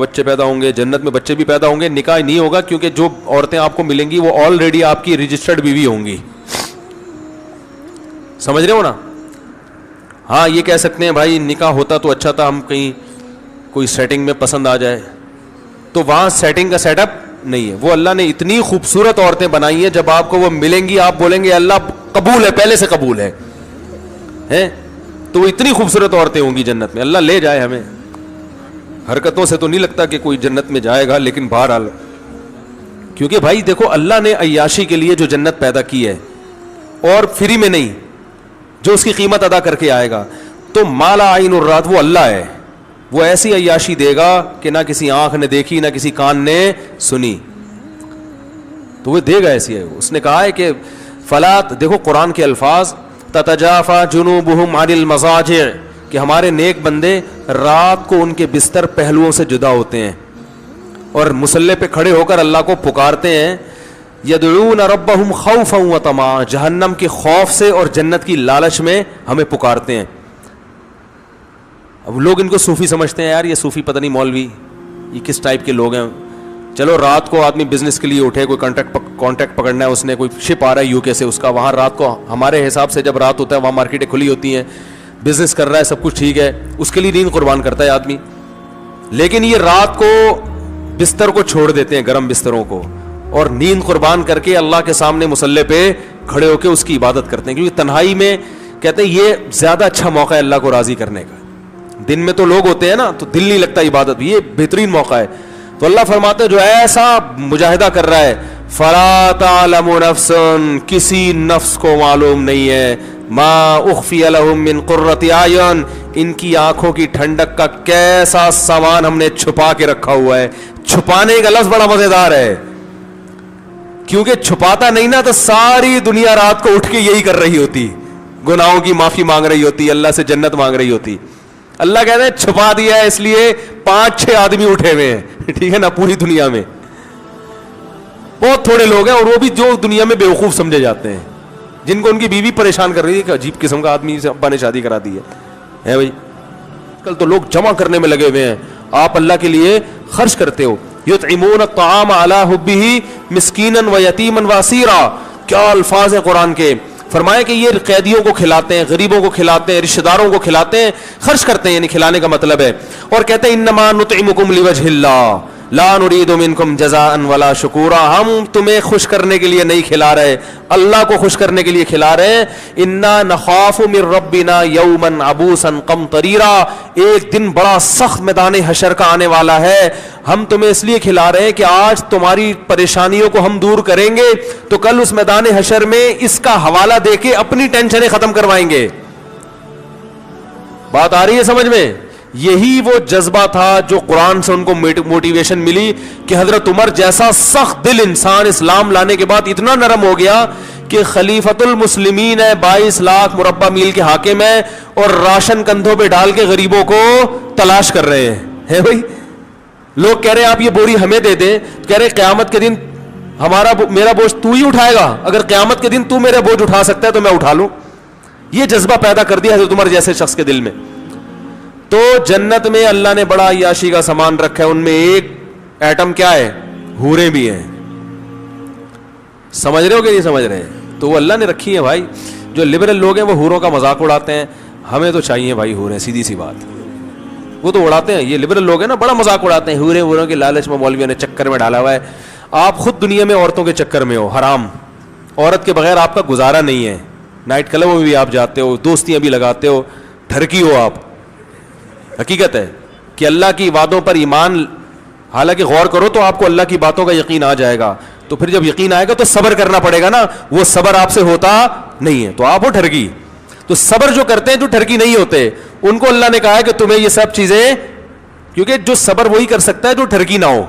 بچے پیدا ہوں گے, جنت میں بچے بھی پیدا ہوں گے. نکاح نہیں ہوگا کیونکہ جو عورتیں آپ کو ملیں گی وہ آلریڈی آپ کی رجسٹرڈ بیوی ہوں گی. سمجھ رہے ہو نا. ہاں یہ کہہ سکتے ہیں بھائی نکاح ہوتا تو اچھا تھا, ہم کہیں کوئی سیٹنگ میں پسند آ جائے, تو وہاں سیٹنگ کا سیٹ اپ نہیں ہے. وہ اللہ نے اتنی خوبصورت عورتیں بنائی ہیں, جب آپ کو وہ ملیں گی آپ بولیں گے اللہ قبول ہے, پہلے سے قبول ہے. تو وہ اتنی خوبصورت عورتیں ہوں گی جنت میں. اللہ لے جائے ہمیں. حرکتوں سے تو نہیں لگتا کہ کوئی جنت میں جائے گا, لیکن بہرحال کیونکہ بھائی دیکھو اللہ نے عیاشی کے لیے جو جنت پیدا کی ہے اور فری میں نہیں, جو اس کی قیمت ادا کر کے آئے گا, تو مالا عین الرات وہ اللہ ہے. وہ ایسی عیاشی دے گا کہ نہ کسی آنکھ نے دیکھی نہ کسی کان نے سنی, تو وہ دے گا ایسی ہے. اس نے کہا ہے کہ فلات, دیکھو قرآن کے الفاظ, تتجافا جنوبہم عن المضاجع, کہ ہمارے نیک بندے رات کو ان کے بستر پہلوؤں سے جدا ہوتے ہیں اور مصلی پہ کھڑے ہو کر اللہ کو پکارتے ہیں. یدعون ربہم خوفا وطمعا, جہنم کے خوف سے اور جنت کی لالچ میں ہمیں پکارتے ہیں. اب لوگ ان کو صوفی سمجھتے ہیں, یار یہ صوفی پتہ نہیں مولوی یہ کس ٹائپ کے لوگ ہیں. چلو رات کو آدمی بزنس کے لیے اٹھے, کوئی کانٹیکٹ پکڑنا ہے اس نے, کوئی شپ آ رہا ہے یو کے سے, اس کا وہاں رات کو ہمارے حساب سے جب رات ہوتا ہے وہاں مارکیٹیں کھلی ہوتی ہیں, بزنس کر رہا ہے, سب کچھ ٹھیک ہے, اس کے لیے نیند قربان کرتا ہے آدمی. لیکن یہ رات کو بستر کو چھوڑ دیتے ہیں, گرم بستروں کو, اور نیند قربان کر کے اللہ کے سامنے مصلی پہ کھڑے ہو کے اس کی عبادت کرتے ہیں. کیونکہ تنہائی میں کہتے ہیں یہ زیادہ اچھا موقع ہے اللہ کو راضی کرنے کا. دن میں تو لوگ ہوتے ہیں نا تو دل نہیں لگتا عبادت, یہ بہترین موقع ہے. تو اللہ فرماتے ہیں جو ایسا مجاہدہ کر رہا ہے, فلا تعلم نفس, کسی نفس کو معلوم نہیں ہے, ما اخفی لهم من قرۃ اعین, ان کی آنکھوں کی ٹھنڈک کا کیسا سامان ہم نے چھپا کے رکھا ہوا ہے. چھپانے کا لفظ بڑا مزیدار ہے, کیونکہ چھپاتا نہیں نا تو ساری دنیا رات کو اٹھ کے یہی کر رہی ہوتی, گناہوں کی معافی مانگ رہی ہوتی, اللہ سے جنت مانگ رہی ہوتی. اللہ کہتے ہیں چھپا دیا ہے, اس لیے 5-6 آدمی اٹھے ہوئے ہیں, ٹھیک ہے نا, پوری دنیا میں بہت تھوڑے لوگ ہیں, اور وہ بھی جو دنیا میں بیوقوف سمجھے جاتے ہیں, جن کو ان کی بیوی پریشان کر رہی ہے کہ عجیب قسم کا آدمی سے ابا نے شادی کرا دی ہے بھائی. کل تو لوگ جمع کرنے میں لگے ہوئے ہیں, آپ اللہ کے لیے خرچ کرتے ہو. یطعمون الطعام علی حبہ مسکینا ویتیما واسیرا, کیا الفاظ ہیں قرآن کے. فرمایا کہ یہ قیدیوں کو کھلاتے ہیں, غریبوں کو کھلاتے ہیں, رشتہ داروں کو کھلاتے ہیں, خرچ کرتے ہیں, یعنی کھلانے کا مطلب ہے. اور کہتے ہیں انما نطعمکم لوجہ اللہ لا نرید منکم جزاء ولا شکورا, ہم تمہیں خوش کرنے کے لیے نہیں کھلا رہے, اللہ کو خوش کرنے کے لیے کھلا رہے ہیں. انا نخاف من ربنا یوما عبوسا قمطریرا, ایک دن بڑا سخت میدان حشر کا آنے والا ہے, ہم تمہیں اس لیے کھلا رہے ہیں کہ آج تمہاری پریشانیوں کو ہم دور کریں گے, تو کل اس میدان حشر میں اس کا حوالہ دے کے اپنی ٹینشنیں ختم کروائیں گے. بات آ رہی ہے سمجھ میں. یہی وہ جذبہ تھا جو قرآن سے ان کو موٹیویشن ملی کہ حضرت عمر جیسا سخت دل انسان اسلام لانے کے بعد اتنا نرم ہو گیا کہ خلیفۃ المسلمین ہے, 22 لاکھ مربع میل کے حاکم ہے, اور راشن کندھوں پہ ڈال کے غریبوں کو تلاش کر رہے ہیں بھائی. لوگ کہہ رہے ہیں آپ یہ بوری ہمیں دے دیں, کہہ رہے قیامت کے دن میرا بوجھ تو ہی اٹھائے گا, اگر قیامت کے دن تو میرا بوجھ اٹھا سکتا ہے تو میں اٹھا لوں. یہ جذبہ پیدا کر دیا حضرت عمر جیسے شخص کے دل میں. تو جنت میں اللہ نے بڑا عیاشی کا سامان رکھا ہے, ان میں ایک ایٹم کیا ہے, حوریں بھی ہیں. سمجھ رہے ہو کہ نہیں سمجھ رہے؟ تو وہ اللہ نے رکھی ہیں بھائی. جو لبرل لوگ ہیں وہ حوروں کا مذاق اڑاتے ہیں, ہمیں تو چاہیے بھائی حوریں, سیدھی سی بات. وہ تو اڑاتے ہیں, یہ لبرل لوگ ہیں نا, بڑا مذاق اڑاتے ہیں, حوروں کے لالچ میں مولویوں نے چکر میں ڈالا ہوا ہے. آپ خود دنیا میں عورتوں کے چکر میں ہو, حرام. عورت کے بغیر آپ کا گزارا نہیں ہے. نائٹ کلبوں میں بھی آپ جاتے ہو, دوستیاں بھی لگاتے ہو, ٹھرکی ہو آپ. حقیقت ہے کہ اللہ کی وعدوں پر ایمان, حالانکہ غور کرو تو آپ کو اللہ کی باتوں کا یقین آ جائے گا, تو پھر جب یقین آئے گا تو صبر کرنا پڑے گا نا, وہ صبر آپ سے ہوتا نہیں ہے, تو آپ ہو ٹھرکی. تو صبر جو کرتے ہیں جو ٹھرکی نہیں ہوتے, ان کو اللہ نے کہا ہے کہ تمہیں یہ سب چیزیں, کیونکہ جو صبر وہی کر سکتا ہے جو ٹھرکی نہ ہو.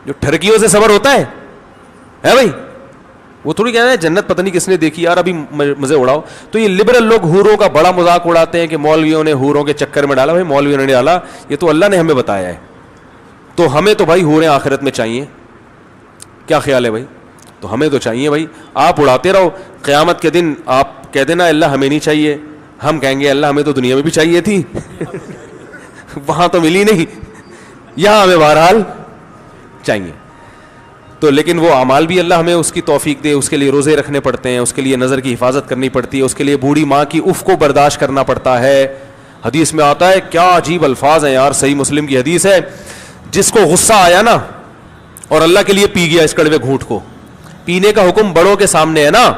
جو ٹھرکیوں سے صبر ہوتا ہے بھائی, وہ تھوڑی کہنا ہے جنت پتہ نہیں کس نے دیکھی یار, ابھی مزے اڑاؤ. تو یہ لبرل لوگ حوروں کا بڑا مذاق اڑاتے ہیں کہ مولویوں نے حوروں کے چکر میں ڈالا. بھائی مولویوں نے ڈالا, یہ تو اللہ نے ہمیں بتایا ہے. تو ہمیں تو بھائی حوریں آخرت میں چاہیے. کیا خیال ہے بھائی؟ تو ہمیں تو چاہیے بھائی. آپ اڑاتے رہو, قیامت کے دن آپ کہہ دینا اللہ ہمیں نہیں چاہیے, ہم کہیں گے اللہ ہمیں تو دنیا میں بھی چاہیے تھی وہاں تو ملی نہیں. یہاں ہمیں بہرحال چاہیے. تو لیکن وہ اعمال بھی اللہ ہمیں اس کی توفیق دے, اس کے لیے روزے رکھنے پڑتے ہیں, اس کے لیے نظر کی حفاظت کرنی پڑتی ہے, اس کے لیے بوڑھی ماں کی اف کو برداشت کرنا پڑتا ہے. حدیث میں آتا ہے, کیا عجیب الفاظ ہیں یار, صحیح مسلم کی حدیث ہے, جس کو غصہ آیا نا اور اللہ کے لیے پی گیا اس کڑوے گھونٹ کو. پینے کا حکم بڑوں کے سامنے ہے نا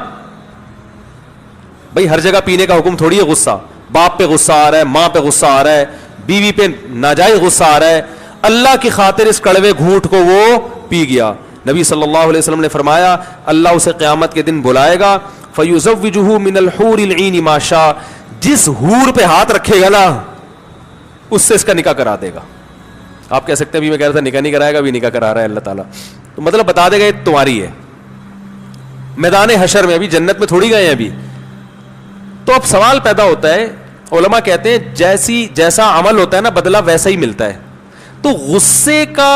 بھائی, ہر جگہ پینے کا حکم تھوڑی ہے غصہ. باپ پہ غصہ آ رہا ہے, ماں پہ غصہ آ رہا ہے, بیوی پہ ناجائز غصہ آ رہا ہے, اللہ کی خاطر اس کڑوے گھونٹ کو وہ پی گیا. نبی صلی اللہ علیہ وسلم نے فرمایا, اللہ اسے قیامت کے دن بلائے گا, فَيُزَوِّجُهُ مِنَ الْحُورِ الْعِينِ مَا شَاءَ, جس حور پہ ہاتھ رکھے گا نا اس سے اس کا نکاح کرا دے گا. آپ کہہ سکتے ہیں ابھی میں کہہ رہا تھا نکاح نہیں کرائے گا, ابھی نکاح کرا رہا ہے اللہ تعالیٰ, تو مطلب بتا دے گا یہ تمہاری ہے. میدان حشر میں, ابھی جنت میں تھوڑی گئے ہیں ابھی. تو اب سوال پیدا ہوتا ہے, علماء کہتے ہیں جیسا عمل ہوتا ہے نا بدلہ ویسا ہی ملتا ہے. تو غصے کا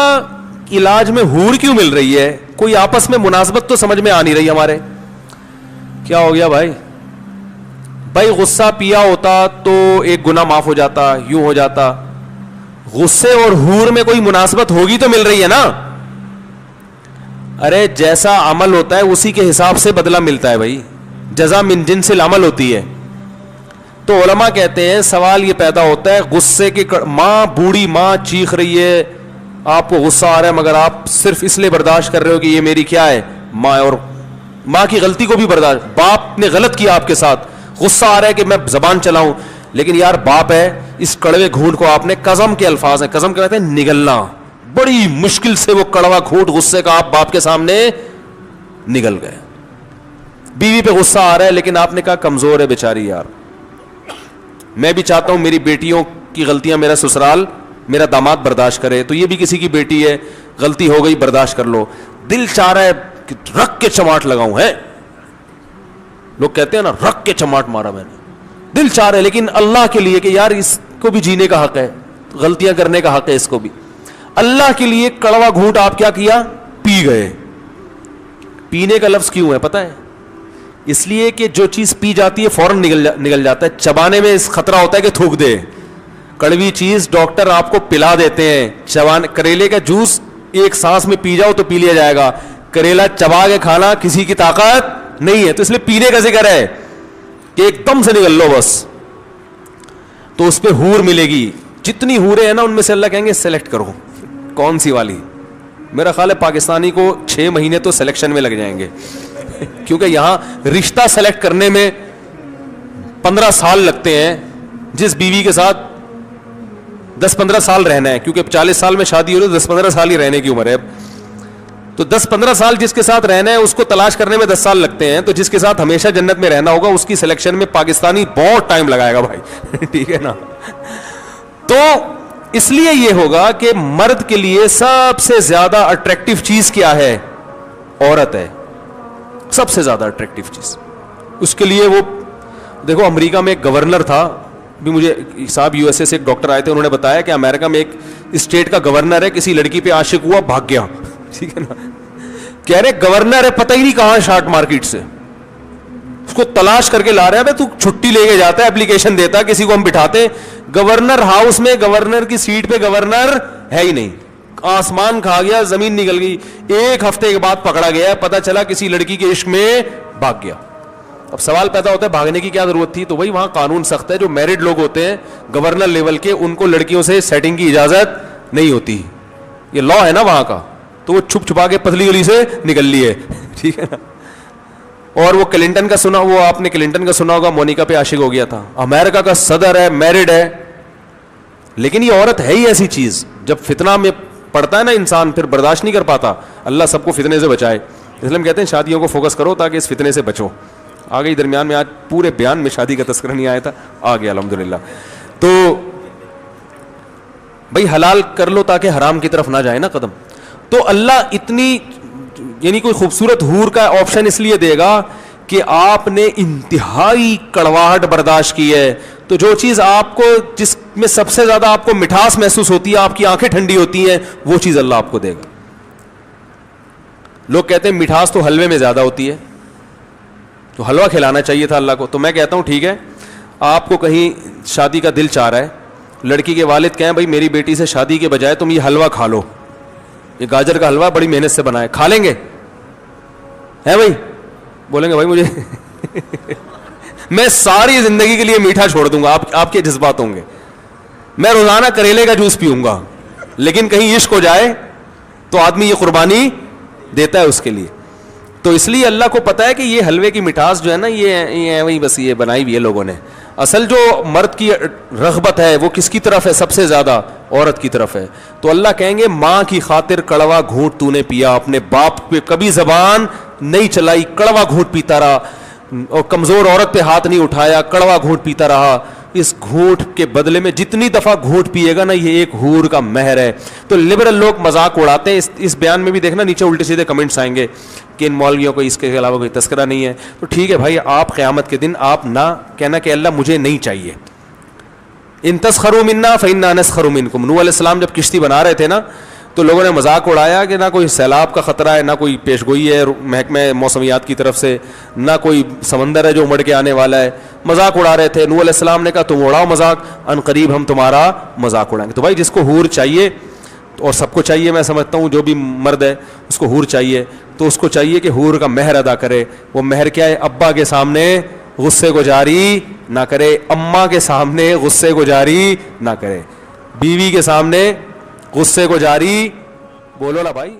علاج میں حور کیوں مل رہی ہے؟ کوئی آپس میں مناسبت تو سمجھ میں آ نہیں رہی ہمارے. کیا ہو گیا بھائی؟ بھائی غصہ پیا ہوتا تو ایک گناہ معاف ہو جاتا, یوں ہو جاتا. غصے اور حور میں کوئی مناسبت ہوگی تو مل رہی ہے نا. ارے جیسا عمل ہوتا ہے اسی کے حساب سے بدلہ ملتا ہے بھائی, جزا من جنس العمل ہوتی ہے. تو علماء کہتے ہیں سوال یہ پیدا ہوتا ہے, غصے کی ماں, بوڑھی ماں چیخ رہی ہے, آپ کو غصہ آ رہا ہے مگر آپ صرف اس لیے برداشت کر رہے ہو کہ یہ میری کیا ہے ماں, اور ماں کی غلطی کو بھی برداشت, باپ نے غلط کیا آپ کے ساتھ, غصہ آ رہا ہے کہ میں زبان چلاؤں, لیکن یار باپ ہے, اس کڑوے گھونٹ کو آپ نے, قسم کے الفاظ ہیں, قسم کہتے ہیں نگلنا, بڑی مشکل سے وہ کڑوا گھونٹ غصے کا آپ باپ کے سامنے نگل گئے. بیوی پہ غصہ آ رہا ہے لیکن آپ نے کہا کمزور ہے بیچاری یار, میں بھی چاہتا ہوں میری بیٹیوں کی غلطیاں میرا سسرال میرا داماد برداشت کرے, تو یہ بھی کسی کی بیٹی ہے, غلطی ہو گئی برداشت کر لو. دل چاہ رہا ہے کہ رکھ کے چماٹ لگاؤں, ہے لوگ کہتے ہیں نا رکھ کے چماٹ مارا میں نے, دل چاہ رہا ہے, لیکن اللہ کے لیے کہ یار اس کو بھی جینے کا حق ہے, غلطیاں کرنے کا حق ہے اس کو بھی. اللہ کے لیے کڑوا گھونٹ آپ کیا کیا, پی گئے. پینے کا لفظ کیوں ہے پتہ ہے؟ اس لیے کہ جو چیز پی جاتی ہے فوراً نگل جاتا ہے, چبانے میں اس خطرہ ہوتا ہے کہ تھوک دے. کڑوی چیز ڈاکٹر آپ کو پلا دیتے ہیں, کریلے کا جوس ایک سانس میں پی جاؤ تو پی لیا جائے گا, کریلا چبا کے کھانا کسی کی طاقت نہیں ہے, تو اس لیے پینے کا ذکر ہے کہ ایک دم سے نگل لو بس. تو اس پہ حور ملے گی, جتنی حوریں ہیں نا ان میں سے اللہ کہیں گے سلیکٹ کرو کون سی والی. میرا خیال ہے پاکستانی کو 6 مہینے تو سلیکشن میں لگ جائیں گے, کیونکہ یہاں رشتہ سلیکٹ کرنے میں 15 سال لگتے ہیں, جس بیوی کے ساتھ 10-15 سال رہنا ہے, کیونکہ 40 سال میں شادی ہو رہی ہے, 10-15 سال ہی رہنے کی عمر ہے. تو 10-15 سال جس کے ساتھ رہنا ہے اس کو تلاش کرنے میں 10 سال لگتے ہیں, تو جس کے ساتھ ہمیشہ جنت میں رہنا ہوگا اس کی سلیکشن میں پاکستانی بہت ٹائم لگائے گا بھائی. ٹھیک ہے نا. تو اس لیے یہ ہوگا کہ مرد کے لیے سب سے زیادہ اٹریکٹیو چیز کیا ہے؟ عورت ہے, سب سے زیادہ اٹریکٹیو چیز. اس کے لیے وہ دیکھو, امریکہ میں ایک گورنر تھا, بھی مجھے صاحب یو ایس اے سے ایک ڈاکٹر آئے تھے, انہوں نے بتایا کہ امریکہ میں ایک اسٹیٹ کا گورنر ہے, کسی لڑکی پہ عاشق ہوا بھاگ گیا. ٹھیک ہے نا, کہہ رہے گورنر ہے پتہ ہی نہیں کہاں شارٹ مارکیٹ سے, اس کو تلاش کر کے لا رہے ہیں. تو چھٹی لے کے جاتا ہے, اپلیکیشن دیتا ہے, کسی کو ہم بٹھاتے, گورنر ہاؤس میں گورنر کی سیٹ پہ گورنر ہے ہی نہیں, آسمان کھا گیا, زمین نکل گئی. 1 ہفتے کے بعد پکڑا گیا, پتا چلا کسی لڑکی کے عشق میں بھاگ گیا. اب سوال پیدا ہوتا ہے بھاگنے کی کیا ضرورت تھی؟ تو وہی وہاں قانون سخت ہے, جو میرڈ لوگ ہوتے ہیں گورنر لیول کے, ان کو لڑکیوں سے سیٹنگ کی اجازت نہیں ہوتی, یہ لا ہے نا وہاں کا. تو وہ چھپ چھپا کے پتلی گلی سے نکل لیے. ٹھیک ہے نا. اور وہ کلنٹن کا سنا, وہ آپ نے کلنٹن کا سنا ہوگا, مونیکا پہ عاشق ہو گیا تھا, امریکہ کا صدر ہے, میرڈ ہے, لیکن یہ عورت ہے ہی ایسی چیز, جب فتنہ میں پڑتا ہے نا انسان پھر برداشت نہیں کر پاتا. اللہ سب کو فتنے سے بچائے, اس لیے ہم کہتے ہیں شادیوں کو فوکس کرو تاکہ اس فتنے سے بچو. آ گئی درمیان میں, آج پورے بیان میں شادی کا تذکرہ نہیں آیا تھا, آ گیا الحمدللہ. تو بھائی حلال کر لو تاکہ حرام کی طرف نہ جائے نا قدم. تو اللہ اتنی یعنی کوئی خوبصورت حور کا آپشن اس لیے دے گا کہ آپ نے انتہائی کڑواہٹ برداشت کی ہے. تو جو چیز آپ کو, جس میں سب سے زیادہ آپ کو مٹھاس محسوس ہوتی ہے, آپ کی آنکھیں ٹھنڈی ہوتی ہیں, وہ چیز اللہ آپ کو دے گا. لوگ کہتے ہیں مٹھاس تو حلوے میں زیادہ ہوتی ہے, تو حلوہ کھلانا چاہیے تھا اللہ کو. تو میں کہتا ہوں ٹھیک ہے, آپ کو کہیں شادی کا دل چاہ رہا ہے لڑکی کے والد کہیں بھائی میری بیٹی سے شادی کے بجائے تم یہ حلوہ کھا لو, یہ گاجر کا حلوہ بڑی محنت سے بنا ہے, کھا لیں گے ہے بھائی؟ بولیں گے بھائی مجھے میں ساری زندگی کے لیے میٹھا چھوڑ دوں گا, آپ کے جذبات ہوں گے, میں روزانہ کریلے کا جوس پیوں گا, لیکن کہیں عشق ہو جائے تو آدمی یہ قربانی دیتا ہے اس کے لیے. تو اس لیے اللہ کو پتا ہے کہ یہ حلوے کی مٹھاس جو ہے نا یہ وہی بس یہ بنائی ہوئی ہے لوگوں نے. اصل جو مرد کی رغبت ہے وہ کس کی طرف ہے؟ سب سے زیادہ عورت کی طرف ہے. تو اللہ کہیں گے ماں کی خاطر کڑوا گھونٹ تو نے پیا, اپنے باپ پہ کبھی زبان نہیں چلائی, کڑوا گھونٹ پیتا رہا, اور کمزور عورت پہ ہاتھ نہیں اٹھایا, کڑوا گھونٹ پیتا رہا. اس گھونٹ کے بدلے میں جتنی دفعہ گھونٹ پیے گا نا یہ ایک حور کا مہر ہے. تو لبرل لوگ مذاق اڑاتے ہیں. اس بیان میں بھی دیکھنا نیچے الٹے سیدھے کمنٹس آئیں گے کہ ان مولویوں کو اس کے علاوہ کوئی تذکرہ نہیں ہے. تو ٹھیک ہے بھائی, آپ قیامت کے دن آپ نہ کہنا کہ اللہ مجھے نہیں چاہیے. ان تسخروا منا فإنا نسخر منکم. نوح علیہ السلام جب کشتی بنا رہے تھے نا تو لوگوں نے مذاق اڑایا کہ نہ کوئی سیلاب کا خطرہ ہے, نہ کوئی پیشگوئی ہے محکمہ موسمیات کی طرف سے, نہ کوئی سمندر ہے جو امڑ کے آنے والا ہے. مذاق اڑا رہے تھے. نوح علیہ السلام نے کہا تم اڑاؤ مذاق, ان قریب ہم تمہارا مذاق اڑائیں گے. تو بھائی جس کو حور چاہیے, اور سب کو چاہیے, میں سمجھتا ہوں جو بھی مرد ہے اس کو حور چاہیے, تو اس کو چاہیے کہ حور کا مہر ادا کرے. وہ مہر کیا ہے؟ ابا کے سامنے غصے کو جاری نہ کرے, اماں کے سامنے غصے کو جاری نہ کرے, بیوی کے سامنے غصے کو جاری, بولو نا بھائی.